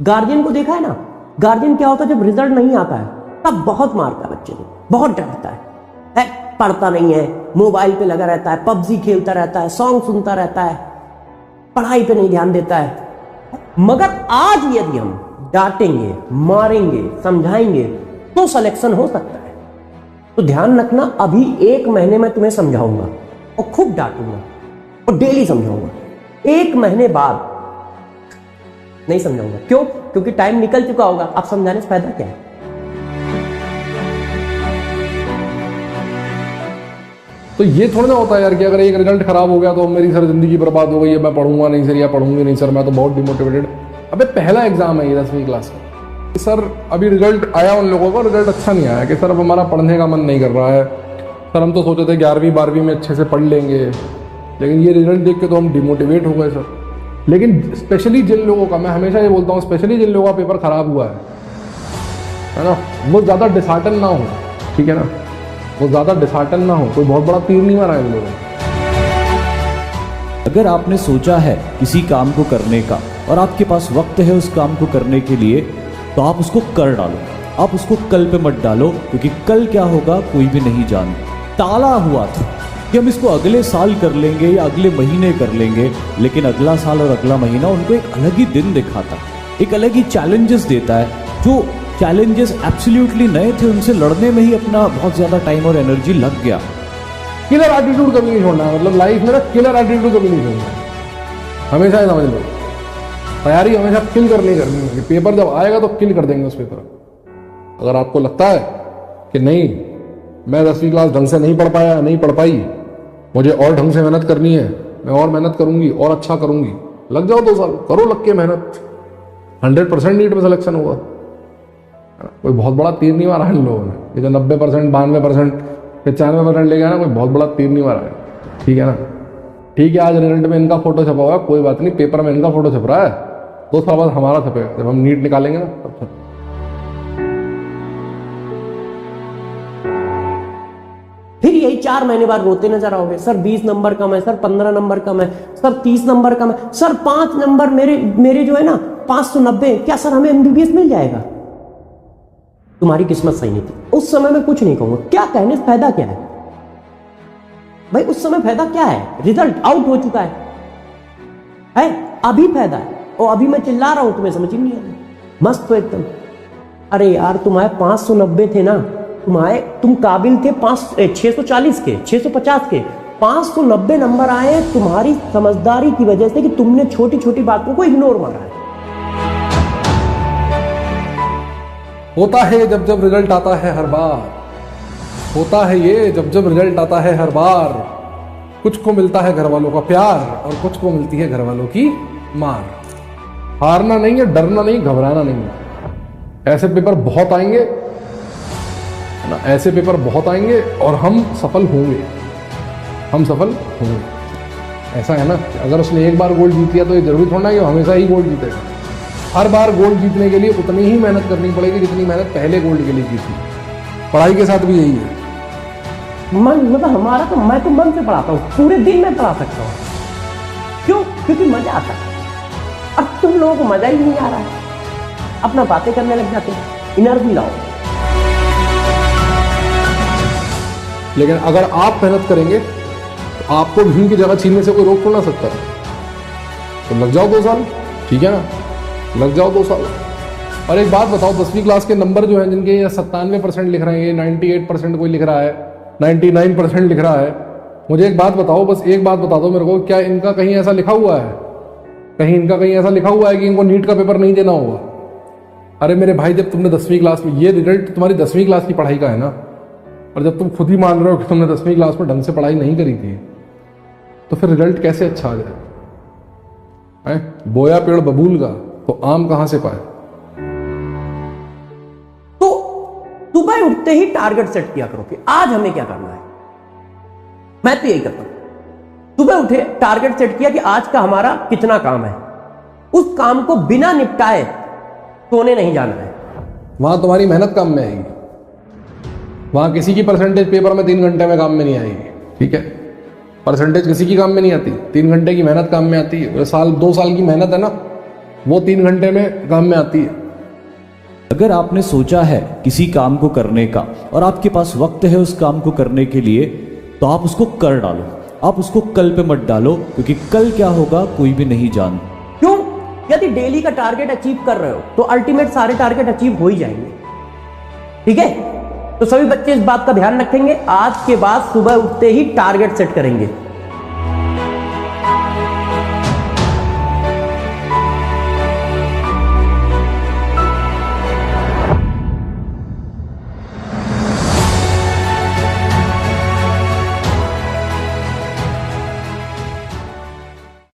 Guardian को देखा है ना, गार्जियन क्या होता है जब रिजल्ट नहीं आता है तब बहुत मारता है बच्चे को, बहुत डरता है, पढ़ता नहीं है, मोबाइल पे लगा रहता है, पबजी खेलता रहता है, सॉन्ग सुनता रहता है, पढ़ाई पे नहीं ध्यान देता है। मगर आज यदि हम डांटेंगे, मारेंगे, समझाएंगे तो सिलेक्शन हो सकता है। तो ध्यान रखना, अभी 1 महीने में तुम्हें समझाऊंगा और खूब डांटूंगा और डेली समझाऊंगा। 1 महीने बाद नहीं समझाऊंगा। क्यों? क्योंकि टाइम निकल चुका होगा। अब समझाने से फायदा क्या है? तो ये थोड़ा ना होता है यार कि अगर एक रिजल्ट खराब हो गया तो मेरी सर जिंदगी बर्बाद हो गई है, मैं पढ़ूंगा नहीं सर या पढ़ूंगी नहीं सर, मैं तो बहुत डिमोटिवेटेड। अबे पहला एग्जाम है ये 10वीं क्लास का। सर अभी रिजल्ट आया, उन लोगों का रिजल्ट अच्छा नहीं आया कि सर अब हमारा पढ़ने का मन नहीं कर रहा है, सर हम तो सोचे थे 11वीं 12वीं में अच्छे से पढ़ लेंगे, लेकिन ये रिजल्ट देख के तो हम डिमोटिवेट हो गए सर। लेकिन स्पेशली जिन लोगों का, मैं हमेशा ये बोलता हूँ, स्पेशली जिन लोगों का पेपर खराब हुआ है ना, वो ज़्यादा डिसहार्टन ना हो, ठीक है ना, वो ज़्यादा डिसहार्टन ना हो, कोई बहुत बड़ा तीर नहीं मारा है इन लोगों ने। अगर आपने सोचा है किसी काम को करने का और आपके पास वक्त है उस काम को करने के लिए, तो आप उसको कर डालो। आप उसको कल पे मत डालो, क्योंकि कल क्या होगा कोई भी नहीं जानता। टाला हुआ था कि हम इसको अगले साल कर लेंगे या अगले महीने कर लेंगे, लेकिन अगला साल और अगला महीना उनको एक अलग ही दिन दिखाता, एक अलग ही चैलेंजेस देता है। जो चैलेंजेस एब्सोल्युटली नए थे, उनसे लड़ने में ही अपना बहुत ज़्यादा टाइम और एनर्जी लग गया। किलर एटीट्यूड कभी नहीं छोड़ना है, मतलब लाइफ में ना किलर एटीट्यूड कभी नहीं छोड़ना है। हमेशा ही समझ लो, तैयारी हमेशा किल करनी है। पेपर जब आएगा तो किल कर देंगे उस पेपर। अगर आपको लगता है कि नहीं मैं 10वीं क्लास ढंग से नहीं पढ़ पाया, नहीं पढ़ पाई, मुझे और ढंग से मेहनत करनी है, मैं और मेहनत करूंगी और अच्छा करूंगी, लग जाओ 2 साल, करो लग के मेहनत, 100% नीट में सिलेक्शन होगा। कोई बहुत बड़ा तीर नहीं मारा है इन लोगों ने। ये जो 90%, 92%, 95% ले गया ना, कोई बहुत बड़ा तीर नहीं मारा है, ठीक है ना। ठीक है, आज रिजल्ट में इनका फोटो छपा हुआ है, कोई बात नहीं, पेपर में इनका फोटो छप रहा है, 2 साल बाद हमारा छपेगा, जब हम नीट निकालेंगे ना तब छप। फिर यही 4 महीने बाद रोते नजर आओगे, सर 20 नंबर कम है, सर 15 नंबर कम है, सर 30 नंबर कम है, सर 5 नंबर मेरे जो है ना 590, क्या सर हमें एमबीबीएस मिल जाएगा? तुम्हारी किस्मत सही नहीं थी। उस समय मैं कुछ नहीं कहूंगा, क्या कहने से फायदा क्या है भाई? उस समय फायदा क्या है? रिजल्ट आउट हो चुका है? अभी फायदा है, और अभी मैं चिल्ला रहा हूं, तुम्हें समझ ही नहीं आ रहा। मस्त तो एकदम, अरे यार तुम्हारे 590 थे ना, तुम काबिल थे 640 के, 650 के, 590 नंबर आए तुम्हारी समझदारी की वजह से कि तुमने छोटी छोटी बातों को इग्नोर मारा है। होता है जब जब रिजल्ट आता है हर बार, होता है ये जब जब रिजल्ट आता है हर बार, कुछ को मिलता है घर वालों का प्यार और कुछ को मिलती है घर वालों की मार। हारना नहीं है, डरना नहीं, घबराना नहीं है। ऐसे पेपर बहुत आएंगे ना, ऐसे पेपर बहुत आएंगे और हम सफल होंगे, हम सफल होंगे। ऐसा है ना, अगर उसने एक बार गोल्ड जीत लिया तो ये जरूरी थोड़ा कि हमेशा ही गोल्ड जीतेगा। हर बार गोल्ड जीतने के लिए उतनी ही मेहनत करनी पड़ेगी जितनी मेहनत पहले गोल्ड के लिए की थी। पढ़ाई के साथ भी यही है। मन मतलब हमारा तो, मैं तो मन से पढ़ाता हूँ, पूरे दिन में पढ़ा सकता हूँ। क्यों? क्योंकि मजा आता है। अब तुम लोगों को मजा ही नहीं आ रहा है, अपना बातें करने लग जाते हैं। एनर्जी लाओ। लेकिन अगर आप मेहनत करेंगे तो आपको भीम की जगह छीनने से कोई रोक थोड़ा सकता है। तो लग जाओ 2 साल, ठीक है ना, लग जाओ 2 साल। और एक बात बताओ, 10वीं क्लास के नंबर जो हैं जिनके 97% लिख रहे हैं, 98% कोई लिख रहा है, 99% लिख रहा है, मुझे एक बात बताओ, बस एक बात बता दो मेरे को, क्या इनका कहीं ऐसा लिखा हुआ है, कहीं इनका कहीं ऐसा लिखा हुआ है कि इनको नीट का पेपर नहीं देना होगा? अरे मेरे भाई, जब तुमने 10वीं क्लास में, ये रिजल्ट तुम्हारी 10वीं क्लास की पढ़ाई का है ना, और जब तुम खुद ही मान रहे हो कि तुमने 10वीं क्लास में ढंग से पढ़ाई नहीं करी थी, तो फिर रिजल्ट कैसे अच्छा आ जाए? बोया पेड़ बबूल का तो आम कहां से पाए? तो सुबह उठते ही टारगेट सेट किया करो कि आज हमें क्या करना है। मैं तो यही करता हूं, सुबह उठे टारगेट सेट किया कि आज का हमारा कितना काम है, उस काम को बिना निपटाए सोने नहीं जाना है। वहां तुम्हारी मेहनत काम में आएगी, वहां किसी की परसेंटेज पेपर में 3 घंटे में काम में नहीं आएगी, ठीक है? परसेंटेज किसी की काम में नहीं आती, 3 घंटे की मेहनत काम में आती है। 2 साल की मेहनत है ना, वो 3 घंटे में काम में आती है। अगर आपने सोचा है किसी काम को करने का और आपके पास वक्त है उस काम को करने के लिए, तो आप उसको कर डालो। आप उसको कल पे मत डालो, क्योंकि कल क्या होगा कोई भी नहीं जानता। क्यों? यदि डेली का टारगेट अचीव कर रहे हो तो अल्टीमेट सारे टारगेट अचीव हो ही जाएंगे। ठीक है, तो सभी बच्चे इस बात का ध्यान रखेंगे, आज के बाद सुबह उठते ही टारगेट सेट करेंगे।